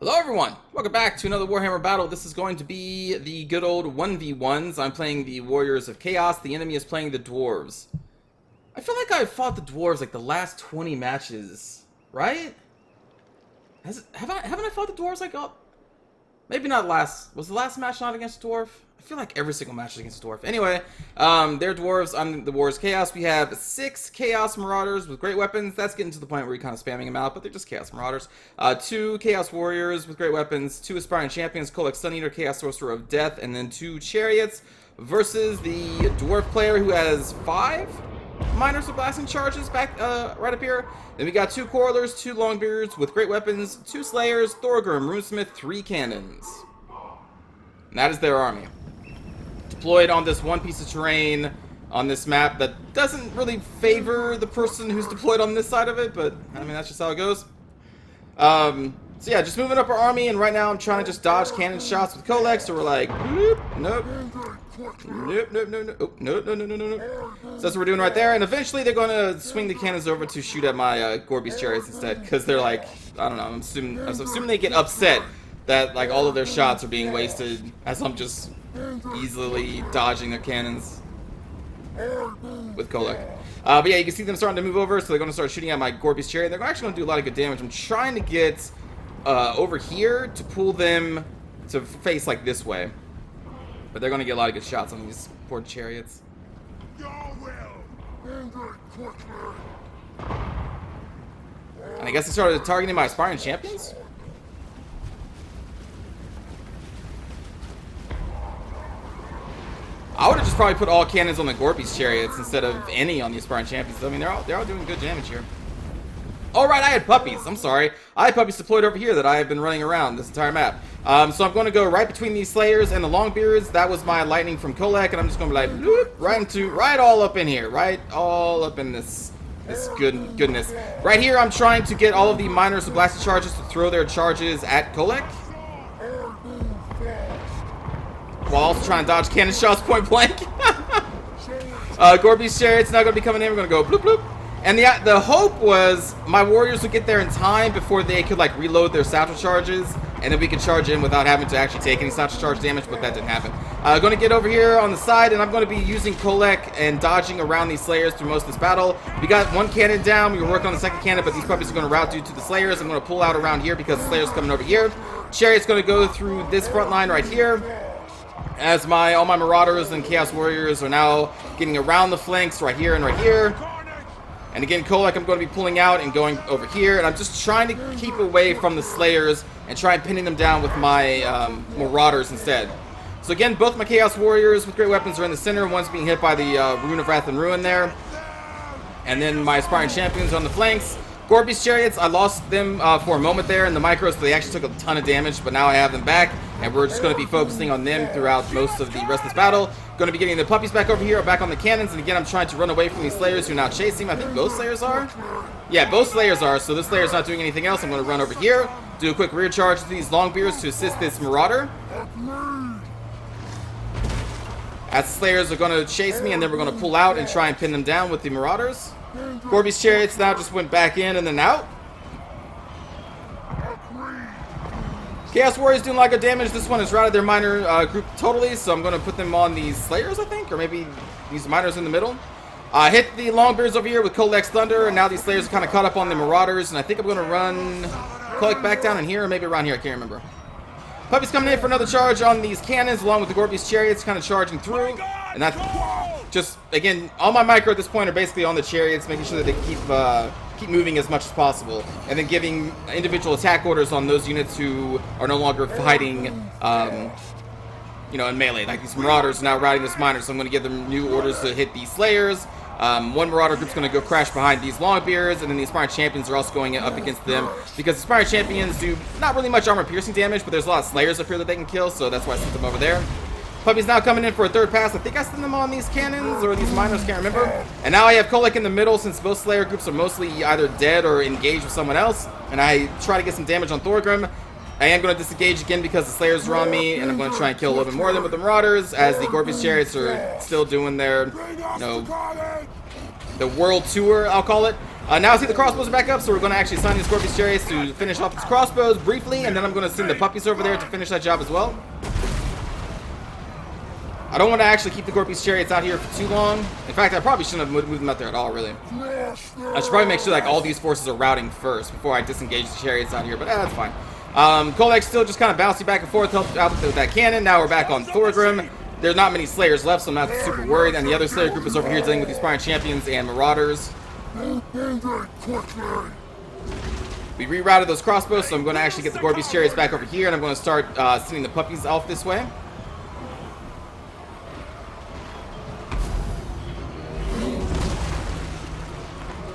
Hello everyone! Welcome back to another Warhammer battle. This is going to be the good old 1v1s. I'm playing the Warriors of Chaos. The enemy is playing the Dwarves. I feel like I've fought the Dwarves like the last 20 matches, right? Haven't I fought the Dwarves like maybe not last. Was the last match not against a Dwarf? I feel like every single match is against a Dwarf. Anyway, they're Dwarves. I'm the Warriors of Chaos. We have 6 Chaos Marauders with great weapons. That's getting to the point where you're kind of spamming them out, but they're just Chaos Marauders. 2 Chaos Warriors with great weapons. 2 Aspiring Champions, Kolek Sun Eater, Chaos Sorcerer of Death, and then 2 Chariots versus the Dwarf player who has 5 Miners of Blasting Charges back right up here. Then we got 2 Quarrelers, 2 Longbeards with great weapons, 2 Slayers, Thorgrim, Runesmith, 3 Cannons. And that is their army. Deployed on this one piece of terrain on this map that doesn't really favor the person who's deployed on this side of it, but I mean that's just how it goes. So yeah, just moving up our army, and right now I'm trying to just dodge cannon shots with Kolek, so we're like, nope, nope, nope, nope, nope, nope, nope, nope, nope, nope. So that's what we're doing right there, and eventually they're gonna swing the cannons over to shoot at my Gorby's Chariots instead, because they're like, I don't know, I'm assuming they get upset that like all of their shots are being wasted as I'm just easily dodging their cannons with Kolek. But yeah, you can see them starting to move over, so they're going to start shooting at my Gorby's Chariot. They're actually going to do a lot of good damage. I'm trying to get over here to pull them to face like this way, but they're going to get a lot of good shots on these poor chariots. And I guess they started targeting my Aspiring Champions? I would have just probably put all cannons on the Gorby's Chariots instead of any on the Aspiring Champions. I mean, they're all doing good damage here. Oh, right, I had puppies. I'm sorry. I had puppies deployed over here that I have been running around this entire map. So I'm going to go right between these Slayers and the Longbeards. That was my lightning from Kolek, and I'm just going to be like, bloop, right all up in here. Right all up in this goodness. Right here, I'm trying to get all of the Miners of Blasted Charges to throw their charges at Kolek, while also trying to dodge cannon shots point blank. Gorby's Chariot's now going to be coming in. We're going to go bloop bloop. And the hope was my warriors would get there in time before they could like reload their satchel charges, and then we could charge in without having to actually take any satchel charge damage, but that didn't happen. Going to get over here on the side, and I'm going to be using Kolek and dodging around these Slayers through most of this battle. We got one cannon down. We were working on the second cannon, but these puppies are going to route due to the Slayers. I'm going to pull out around here because the Slayer's coming over here. Chariot's going to go through this front line right here, as all my Marauders and Chaos Warriors are now getting around the flanks right here and right here. And again, Kolek, I'm going to be pulling out and going over here, and I'm just trying to keep away from the Slayers and try and pinning them down with my Marauders instead. So again, both my Chaos Warriors with great weapons are in the center. One's being hit by the Rune of Wrath and Ruin there. And then my Aspiring Champions on the flanks. Gorby's Chariots, I lost them for a moment there in the micros, so they actually took a ton of damage, but now I have them back, and we're just going to be focusing on them throughout most of the rest of this battle. Going to be getting the puppies back over here, back on the cannons, and again, I'm trying to run away from these Slayers who are now chasing. I think both Slayers are? Yeah, both Slayers are, so this Slayer's not doing anything else. I'm going to run over here, do a quick rear charge to these Longbeards to assist this Marauder, as the Slayers are going to chase me, and then we're going to pull out and try and pin them down with the Marauders. Gorby's Chariots now just went back in and then out. Chaos Warriors doing a lot of good damage. This one has routed their miner group totally, so I'm going to put them on these Slayers, I think, or maybe these Miners in the middle. Hit the Longbeards over here with Kolek's Thunder, and now these Slayers are kind of caught up on the Marauders, and I think I'm going to run Kolek back down in here, or maybe around here, I can't remember. Puppies coming in for another charge on these cannons, along with the Gorby's Chariots kind of charging through, and that's just, again, all my micro at this point are basically on the Chariots, making sure that they keep moving as much as possible, and then giving individual attack orders on those units who are no longer fighting, you know, in melee. Like these Marauders are now routing this Miner, so I'm going to give them new orders to hit these Slayers. One Marauder group's going to go crash behind these Longbeards, and then the Aspiring Champions are also going up against them, because the Aspiring Champions do not really much armor-piercing damage, but there's a lot of Slayers up here that they can kill, so that's why I sent them over there. Puppies now coming in for a third pass. I think I sent them on these cannons or these Miners, can't remember. And now I have Kolek in the middle, since both Slayer groups are mostly either dead or engaged with someone else, and I try to get some damage on Thorgrim. I am going to disengage again because the Slayers are on me, and I'm going to try and kill a little bit more of them with the Marauders, as the Gorby's Chariots are still doing their, you know, the world tour, I'll call it. Now I see the crossbows are back up, so we're going to actually assign these Scorpius Chariots to finish off these crossbows briefly, and then I'm going to send the puppies over there to finish that job as well. I don't want to actually keep the Scorpius Chariots out here for too long. In fact, I probably shouldn't have moved them out there at all, really. I should probably make sure like all these forces are routing first before I disengage the Chariots out here, but that's fine. Kolek still just kind of bouncing back and forth, helped out with that cannon. Now we're back on Thorgrim. There's not many Slayers left, so I'm not super worried. And the other Slayer group is over here dealing with these Aspiring Champions and Marauders. We rerouted those crossbows, so I'm going to actually get the Scorpius Chariots back over here, and I'm going to start sending the puppies off this way.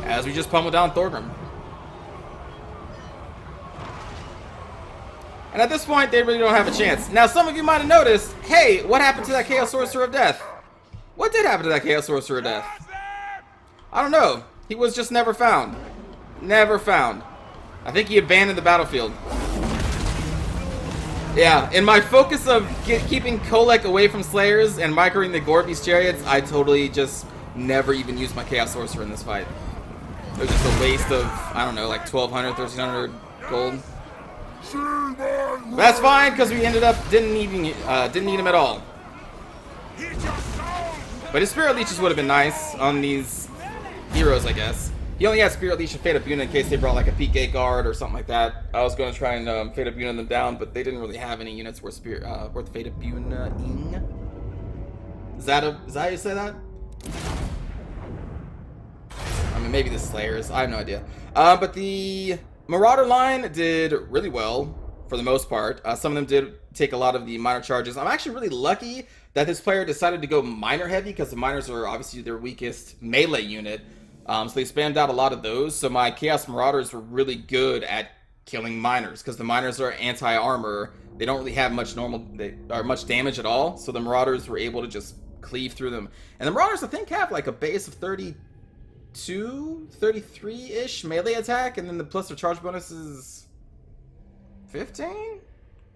As we just pummel down Thorgrim. And at this point, they really don't have a chance. Now, some of you might have noticed, hey, what happened to that Chaos Sorcerer of Death? What did happen to that Chaos Sorcerer of Death? I don't know. He was just never found. Never found. I think he abandoned the battlefield. Yeah, in my focus of keeping Kolek away from Slayers and microing the Scorpius Chariots, I totally just never even used my Chaos Sorcerer in this fight. It was just a waste of, I don't know, like 1,200, 1,300 gold. But that's fine, because we ended up didn't need him at all. But his Spirit Leeches would have been nice on these heroes, I guess. He only had Spirit Leech and Fate of Buna in case they brought like a Peak Gate Guard or something like that. I was going to try and Fate of Buna them down, but they didn't really have any units worth Fate of Buna-ing. Is that how you say that? I mean, maybe the Slayers. I have no idea. But the Marauder line did really well for the most part. Some of them did take a lot of the minor charges. I'm actually really lucky that this player decided to go minor heavy because the miners are obviously their weakest melee unit. So they spammed out a lot of those. So my Chaos Marauders were really good at killing miners because the miners are anti-armor. They don't really have much much damage at all. So the Marauders were able to just cleave through them. And the Marauders, I think, have like a base of 32, 33-ish melee attack, and then the plus their charge bonus is 15?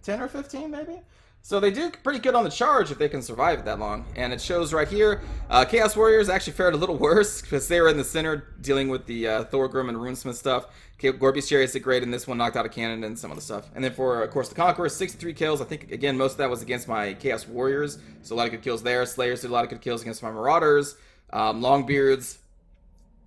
10 or 15 maybe? So they do pretty good on the charge if they can survive that long. And it shows right here, Chaos Warriors actually fared a little worse because they were in the center dealing with the Thorgrim and Runesmith stuff. Scorpius Chariots did great in this one, knocked out a cannon and some other stuff. And then for, of course, the Conqueror, 63 kills. I think, again, most of that was against my Chaos Warriors. So a lot of good kills there. Slayers did a lot of good kills against my Marauders. Longbeards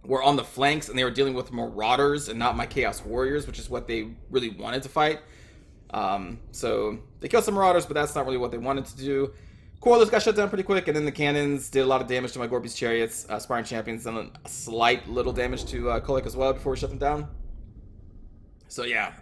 were on the flanks, and they were dealing with Marauders and not my Chaos Warriors, which is what they really wanted to fight. So they killed some Marauders, but that's not really what they wanted to do. Corliss got shut down pretty quick, and then the cannons did a lot of damage to my Scorpius Chariots. Aspiring Champions done a slight little damage to Kolek as well before we shut them down. So yeah,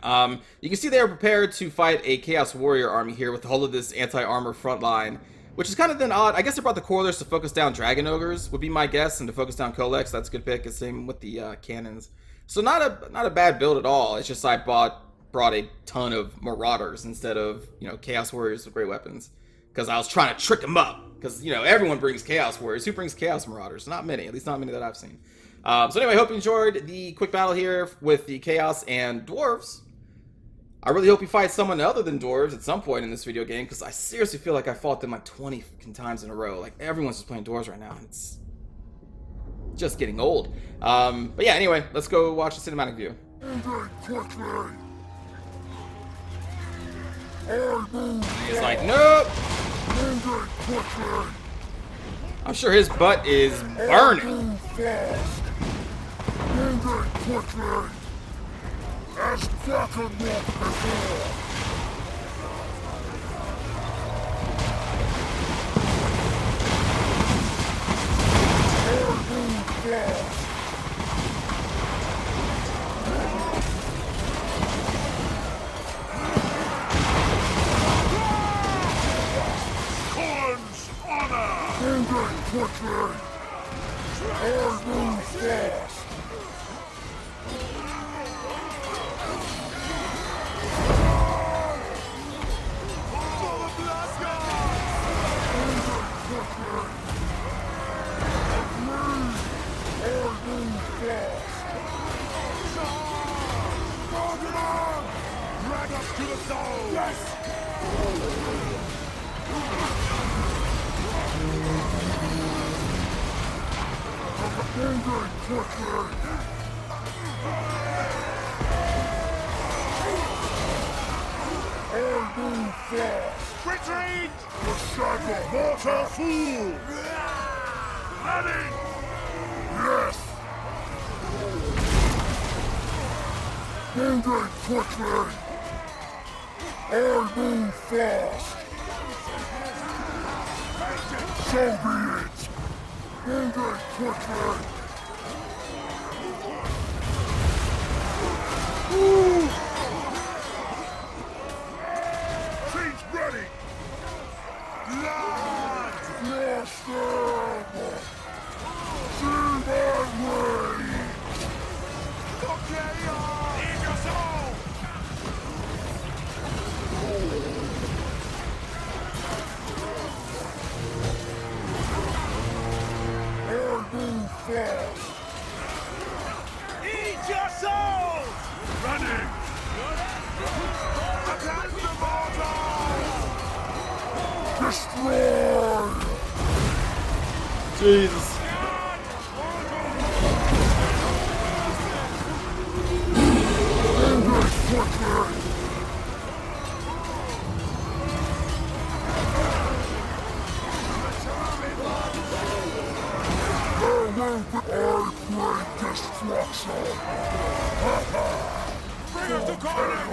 you can see they are prepared to fight a Chaos Warrior army here with all of this anti-armor front line, which is kind of then odd. I guess they brought the Corliss to focus down Dragon Ogres, would be my guess, and to focus down Kolek. So that's a good pick. Same with the cannons. So not a bad build at all. It's just I brought a ton of Marauders instead of, you know, Chaos Warriors with great weapons, because I was trying to trick them up, because, you know, everyone brings Chaos Warriors. Who brings Chaos Marauders? Not many, at least not many that I've seen. So anyway, I hope you enjoyed the quick battle here with the Chaos and Dwarves. I really hope you fight someone other than Dwarves at some point in this video game, because I seriously feel like I fought them like 20 times in a row. Like, everyone's just playing Dwarves right now, and it's just getting old. But yeah, anyway, let's go watch the cinematic view. He's like, nope. I'm sure his butt is burning. move fast! Retreat! The shadow mortal fool! Running! Yes! Moving quickly! I move fast! So be it! Moving quickly! Move! She's ready! Blood! Blast them! See my way! Okay, eat your soul! I move fast! Eat your souls! Running! Attack the mortals! Destroy! Jesus. Moving quickly! I bring destruction! Bring us to corner!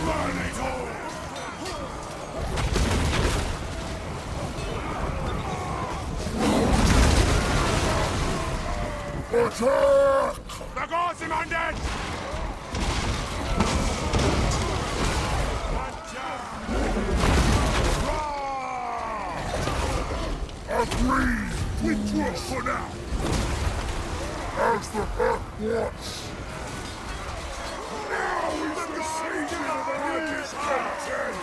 Burning hole! Attack! Vergås im Anden! Agree! Withdraw for now! As the pack wants! Now is the season of our discontent!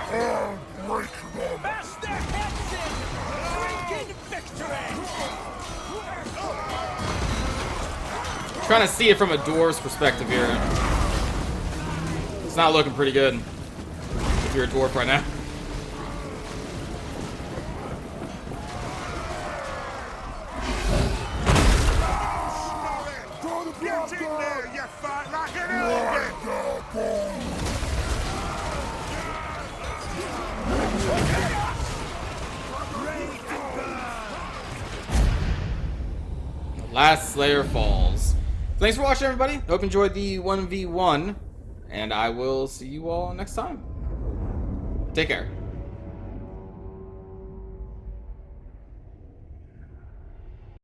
I'll break them! Master Hexen! Drinking victory! Trying to see it from a dwarf's perspective here. It's not looking pretty good if you're a dwarf right now. Get in there, you fight like an elephant! Last Slayer falls. Thanks for watching, everybody. Hope you enjoyed the 1v1, and I will see you all next time. Take care.